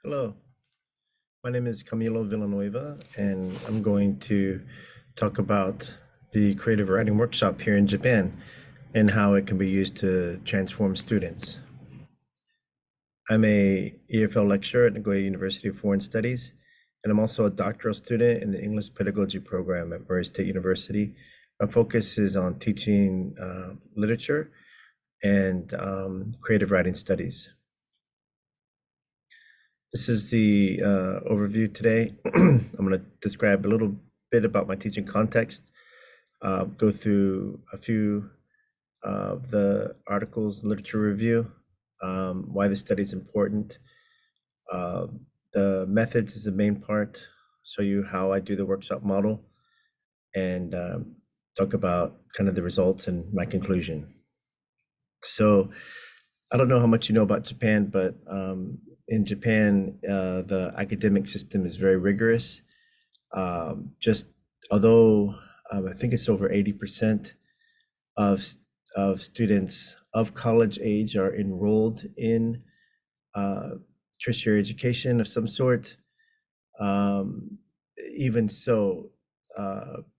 Hello, my name is Camilo Villanueva, and I'm going to talk about the creative writing workshop here in Japan and how it can be used to transform students. I'm a EFL lecturer at Nagoya University of Foreign Studies, and I'm also a doctoral student in the English Pedagogy program at Murray State University. My focus is on teaching literature and creative writing studies. This is the overview today. I'm going to describe a little bit about my teaching context, go through a few of the articles, literature review, why the study is important. Uh, the methods is the main part, show you how I do the workshop model, and talk about kind of the results and my conclusion. So I don't know how much you know about Japan, but in Japan, the academic system is very rigorous. Just although I think it's over 80% of of students of college age are enrolled in uh, tertiary education of some sort. Um, Even so,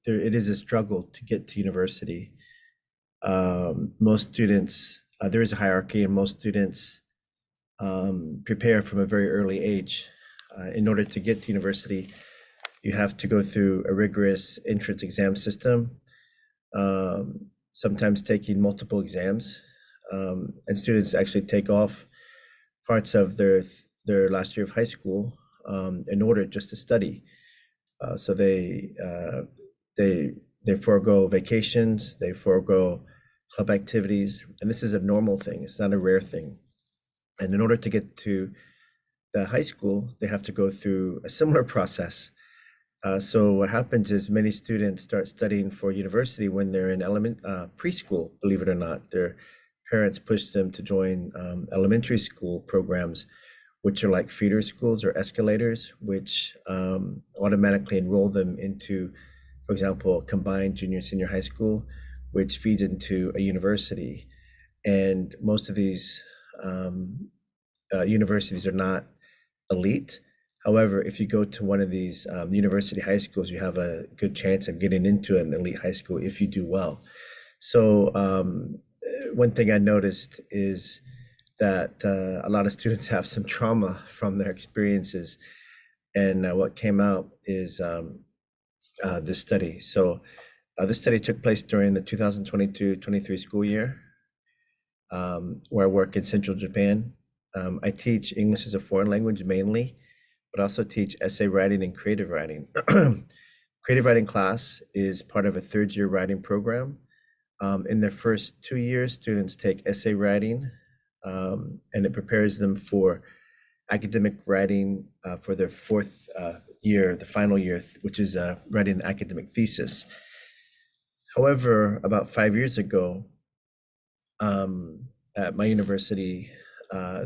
it is a struggle to get to university. Most students, there is a hierarchy, and most students prepare from a very early age. In order to get to university, you have to go through a rigorous entrance exam system, sometimes taking multiple exams. And students actually take off parts of their last year of high school in order just to study. So they they forego vacations, they forego club activities, and this is a normal thing. It's not a rare thing. And in order to get to the high school, they have to go through a similar process. So what happens is many students start studying for university when they're in preschool. Believe it or not, their parents push them to join elementary school programs, which are like feeder schools or escalators, which automatically enroll them into, for example, combined junior senior high school, which feeds into a university. And most of these universities are not elite. However, if you go to one of these university high schools, you have a good chance of getting into an elite high school if you do well. So one thing I noticed is that a lot of students have some trauma from their experiences, and what came out is this study. So this study took place during the 2022-23 school year, where I work in central Japan. I teach English as a foreign language mainly, but also teach essay writing and creative writing. Creative writing class is part of a third year writing program. In their first 2 years, students take essay writing, and it prepares them for academic writing for their fourth year, the final year, which is writing an academic thesis. However, about 5 years ago, at my university,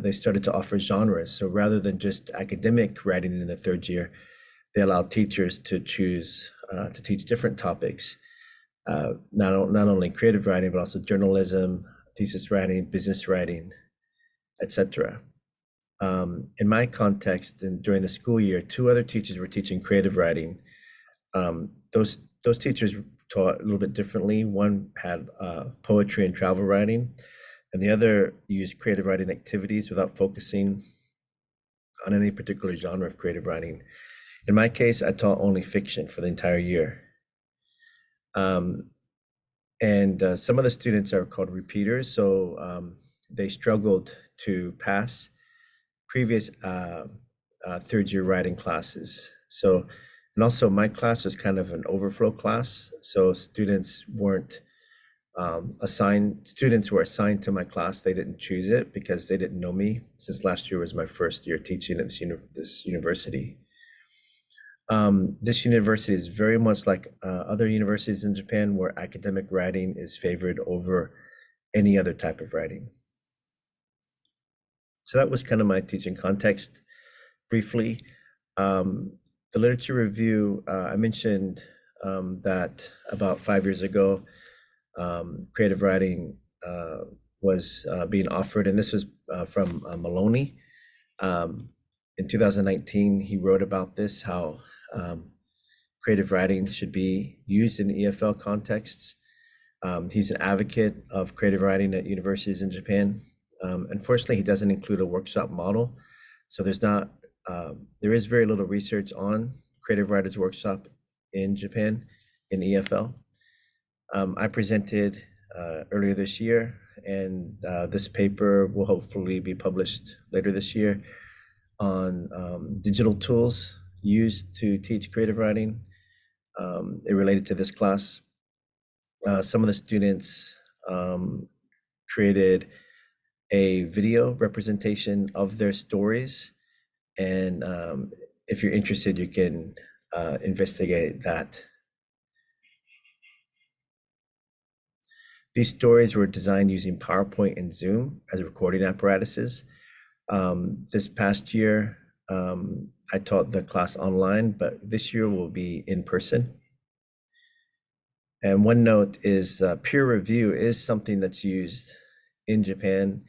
they started to offer genres. So rather than just academic writing in the third year, they allowed teachers to choose to teach different topics, not only creative writing, but also journalism, thesis writing, business writing, etc. In my context, and during the school year, two other teachers were teaching creative writing. Those teachers taught a little bit differently. One had poetry and travel writing, and the other used creative writing activities without focusing on any particular genre of creative writing. In my case, I taught only fiction for the entire year. And some of the students are called repeaters, so they struggled to pass previous third year writing classes. So, and also my class was kind of an overflow class, so students weren't students were assigned to my class. They didn't choose it because they didn't know me, since last year was my first year teaching at this university. This university is very much like other universities in Japan, where academic writing is favored over any other type of writing. So that was kind of my teaching context briefly. The literature review, I mentioned that about 5 years ago, creative writing was being offered, and this was from Maloney. In 2019, he wrote about this, how creative writing should be used in EFL contexts. He's an advocate of creative writing at universities in Japan. Unfortunately, he doesn't include a workshop model. So there is very little research on creative writers workshop in Japan in EFL. I presented earlier this year, and this paper will hopefully be published later this year on digital tools used to teach creative writing. It related to this class. Some of the students created a video representation of their stories, and if you're interested, you can investigate that. These stories were designed using PowerPoint and Zoom as recording apparatuses. This past year, I taught the class online, but this year will be in person. And one note is peer review is something that's used in Japan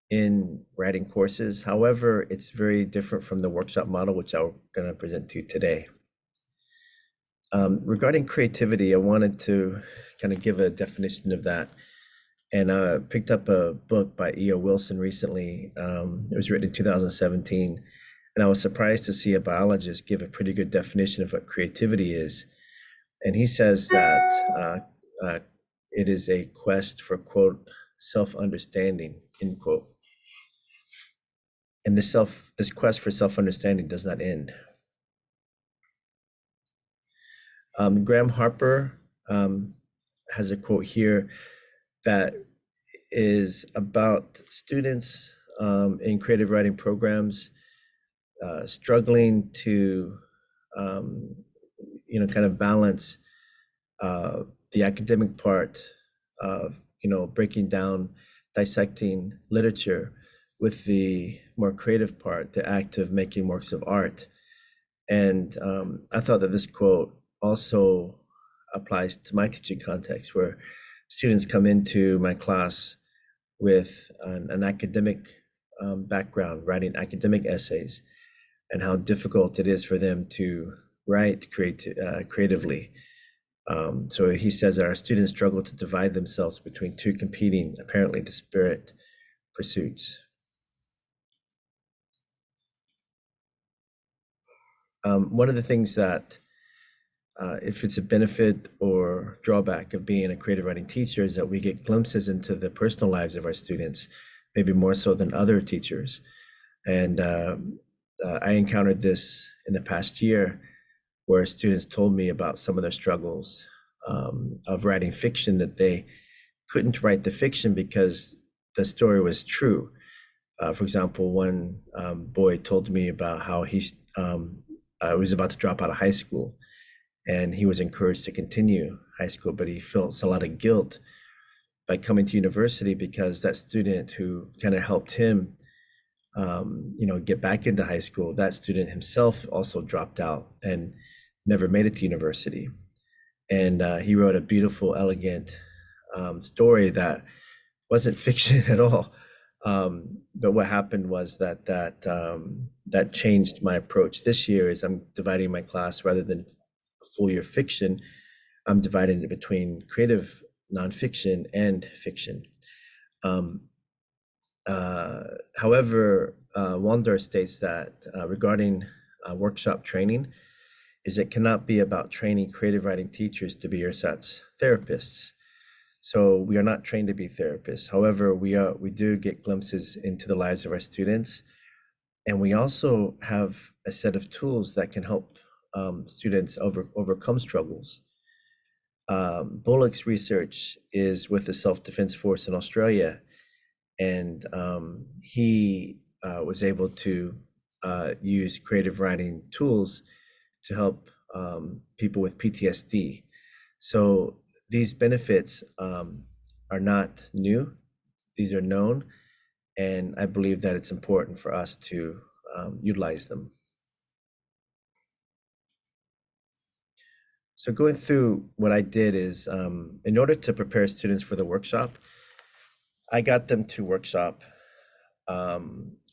in writing courses. However, it's very different from the workshop model, which I'm going to present to you today. Regarding creativity, I wanted to kind of give a definition of that. And I picked up a book by E.O. Wilson recently. It was written in 2017. And I was surprised to see a biologist give a pretty good definition of what creativity is. And he says that it is a quest for, quote, self-understanding, end quote. And this quest for self-understanding does not end. Graham Harper has a quote here that is about students in creative writing programs struggling to kind of balance the academic part of breaking down, dissecting literature with the more creative part, the act of making works of art. And I thought that this quote also applies to my teaching context, where students come into my class with an academic background, writing academic essays, and how difficult it is for them to write creatively. So he says that our students struggle to divide themselves between two competing, apparently disparate pursuits. One of the things that, if it's a benefit or drawback of being a creative writing teacher, is that we get glimpses into the personal lives of our students, maybe more so than other teachers. And I encountered this in the past year, where students told me about some of their struggles of writing fiction, that they couldn't write the fiction because the story was true. For example, one boy told me about how he was about to drop out of high school, and he was encouraged to continue high school, but he felt a lot of guilt by coming to university because that student who kind of helped him get back into high school, that student himself also dropped out and never made it to university. And he wrote a beautiful, elegant story that wasn't fiction at all. But what happened was that changed my approach this year. Is I'm dividing my class, rather than full year fiction, I'm dividing it between creative nonfiction and fiction. However, Waldor states that regarding workshop training, is it cannot be about training creative writing teachers to be ersatz therapists. So we are not trained to be therapists. However, we do get glimpses into the lives of our students, and we also have a set of tools that can help students overcome struggles. Bullock's research is with the Self-Defense Force in Australia, and he was able to use creative writing tools to help people with PTSD. So these benefits are not new. These are known, and I believe that it's important for us to utilize them. So going through what I did is, in order to prepare students for the workshop, I got them to workshop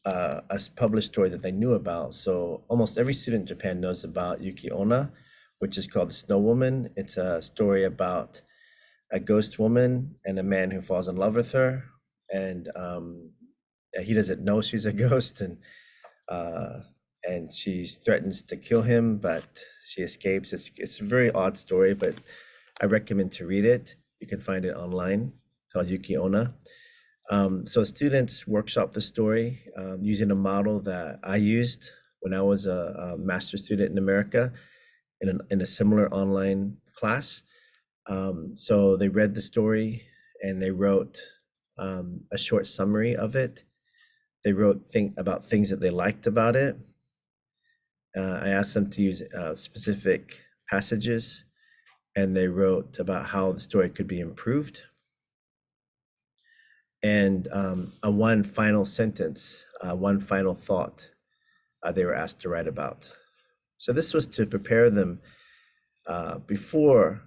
a published story that they knew about. So almost every student in Japan knows about Yuki Onna, which is called The Snow Woman. It's a story about a ghost woman and a man who falls in love with her, and he doesn't know she's a ghost, uh, and she threatens to kill him, but she escapes. It's a very odd story, but I recommend to read it. You can find it online, called Yuki Onna. So students workshop the story using a model that I used when I was a master's student in America in a similar online class. So they read the story and they wrote a short summary of it. They wrote about things that they liked about it. I asked them to use specific passages, and they wrote about how the story could be improved. And a one final sentence, one final thought they were asked to write about. So this was to prepare them before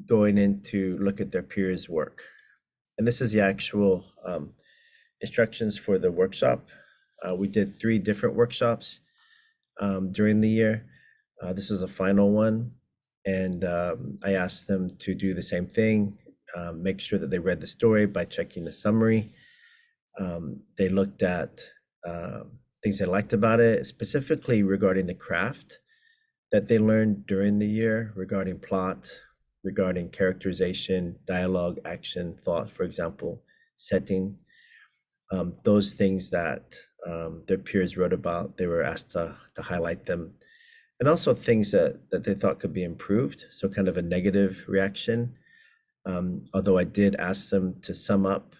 going in to look at their peers' work. And this is the actual instructions for the workshop. We did 3 different workshops during the year. This was a final one, and I asked them to do the same thing, make sure that they read the story by checking the summary. They looked at things they liked about it, specifically regarding the craft that they learned during the year, regarding plot, regarding characterization, dialogue, action, thought, for example, setting. Those things that their peers wrote about, they were asked to highlight them. And also things that they thought could be improved, so kind of a negative reaction. Although I did ask them to sum up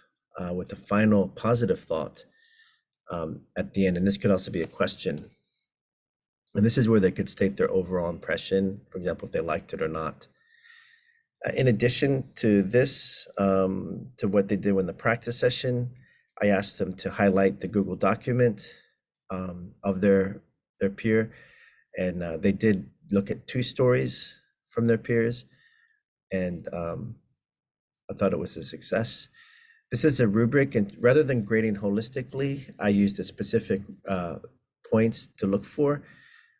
with a final positive thought at the end, and this could also be a question. And this is where they could state their overall impression, for example, if they liked it or not. In addition to this, to what they did in the practice session, I asked them to highlight the Google document of their peer, and they did look at 2 stories from their peers, and I thought it was a success. This is a rubric, and rather than grading holistically, I used a specific points to look for.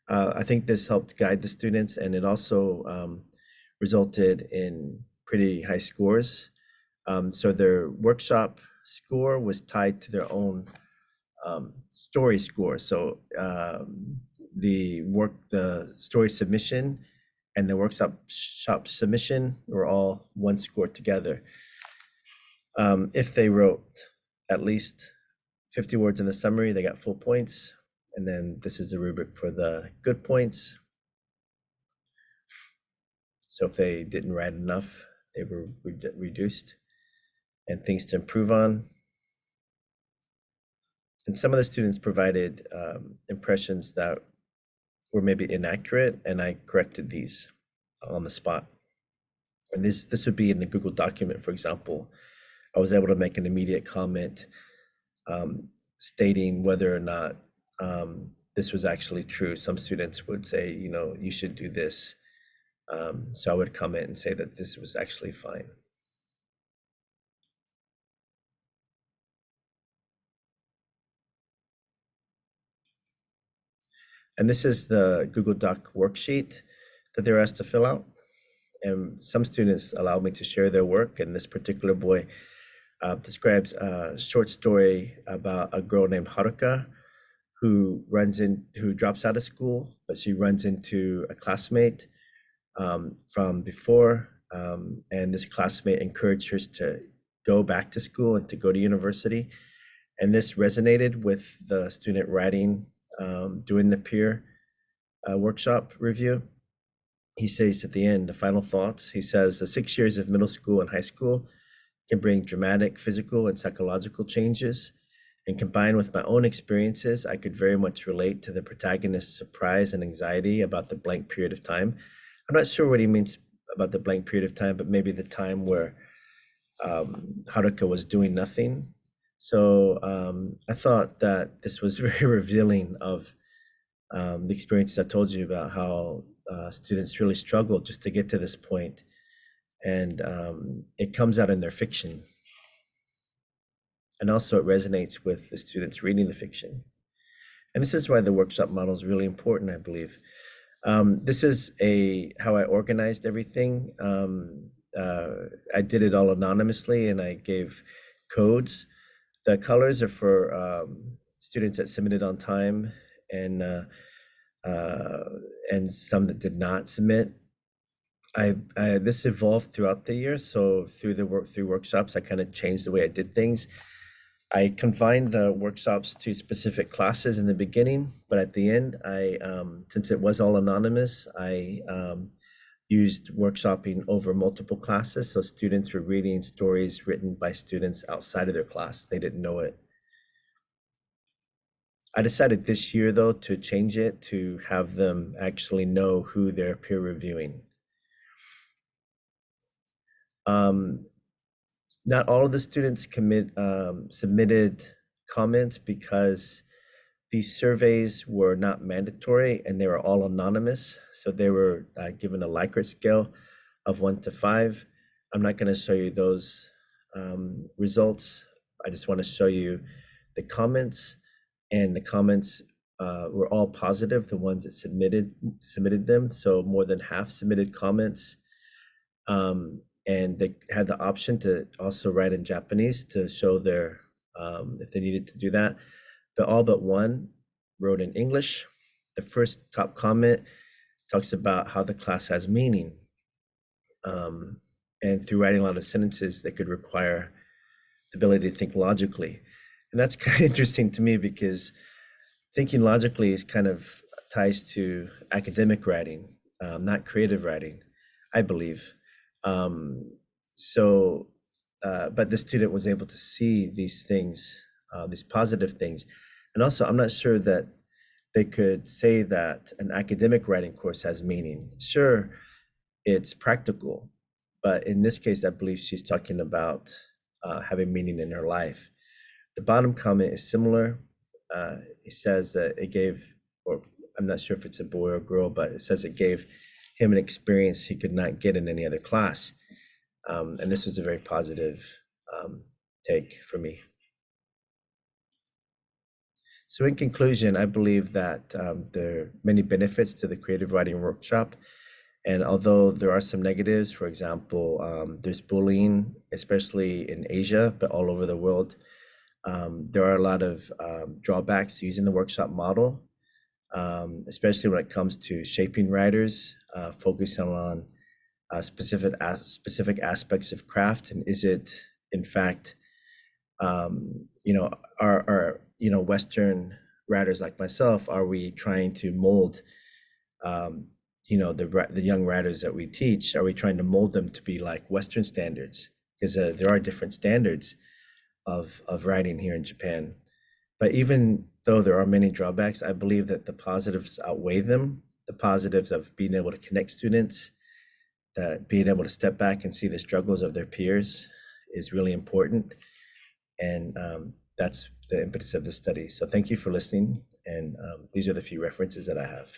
I think this helped guide the students, and it also resulted in pretty high scores. So their workshop score was tied to their own story score. So the story submission and the workshop submission were all one score together. If they wrote at least 50 words in the summary, they got full points. And then this is the rubric for the good points. So if they didn't write enough, they were reduced. And things to improve on. And some of the students provided impressions that were maybe inaccurate, and I corrected these on the spot. And this would be in the Google document, for example. I was able to make an immediate comment stating whether or not this was actually true. Some students would say, you should do this. So I would comment and say that this was actually fine. And this is the Google Doc worksheet that they're asked to fill out. And some students allowed me to share their work, and this particular boy describes a short story about a girl named Haruka who drops out of school, but she runs into a classmate from before, and this classmate encouraged her to go back to school and to go to university. And this resonated with the student writing doing the peer workshop review. He says at the end, the final thoughts, he says, the 6 years of middle school and high school can bring dramatic physical and psychological changes. And combined with my own experiences, I could very much relate to the protagonist's surprise and anxiety about the blank period of time. I'm not sure what he means about the blank period of time, but maybe the time where Haruka was doing nothing. So I thought that this was very revealing of the experiences I told you about, how students really struggle just to get to this point. And it comes out in their fiction. and also it resonates with the students reading the fiction. And this is why the workshop model is really important, I believe. This is how I organized everything. I did it all anonymously, and I gave codes. The colors are for students that submitted on time, and uh, and some that did not submit. This evolved throughout the year, so through workshops, I kind of changed the way I did things. I confined the workshops to specific classes in the beginning, but at the end, since it was all anonymous, I used workshopping over multiple classes. So students were reading stories written by students outside of their class. They didn't know it. I decided this year, though, to change it to have them actually know who they're peer reviewing. Um, Not all of the students submitted comments because these surveys were not mandatory and they were all anonymous. So they were given a Likert scale of 1 to 5. I'm not going to show you those results. I just want to show you the comments, and the comments were all positive, the ones that submitted them. So more than half submitted comments. And they had the option to also write in Japanese to show their, if they needed to do that. But all but one wrote in English. The first top comment talks about how the class has meaning. And through writing a lot of sentences, they could require the ability to think logically. And that's kind of interesting to me because thinking logically is kind of ties to academic writing, not creative writing, I believe. Um, but the student was able to see these things, these positive things. And also, I'm not sure that they could say that an academic writing course has meaning. Sure, it's practical, but in this case, I believe she's talking about having meaning in her life. The bottom comment is similar. It says that it gave, or I'm not sure if it's a boy or girl, but it says it gave him an experience he could not get in any other class. And this was a very positive take for me. So in conclusion, I believe that there are many benefits to the creative writing workshop. And although there are some negatives, for example, there's bullying, especially in Asia, but all over the world. There are a lot of drawbacks to using the workshop model, especially when it comes to shaping writers, focusing on specific aspects of craft, and is it in fact, are Western writers like myself, are we trying to mold the young writers that we teach? Are we trying to mold them to be like Western standards? Because there are different standards of writing here in Japan. But even though there are many drawbacks, I believe that the positives outweigh them. The positives of being able to connect students, that being able to step back and see the struggles of their peers is really important. And that's the impetus of this study. So thank you for listening. And these are the few references that I have.